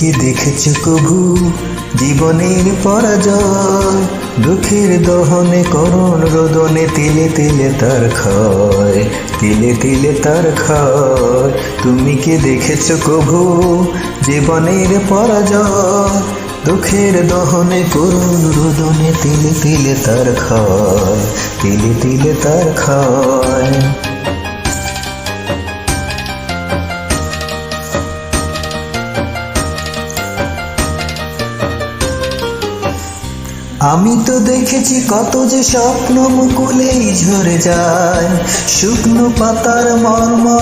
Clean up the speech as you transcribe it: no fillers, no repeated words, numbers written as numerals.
কি দেখেছ কভু জীবনের পরাজয়? দুঃখের দহনে করুণ রোদনে তিলে তিলে তার ক্ষয়, তিলে তিলে তার ক্ষয়। তুমি কি দেখেছ কভু জীবনের পরাজয়? দুঃখের দহনে করুণ রোদনে তিলে তিলে তার ক্ষয়, তিলে তিলে তার ক্ষয়। আমি তো দেখেছি কত যে স্বপ্ন মুকুলেই ঝরে যায়, শুকনো পাতার মর্ম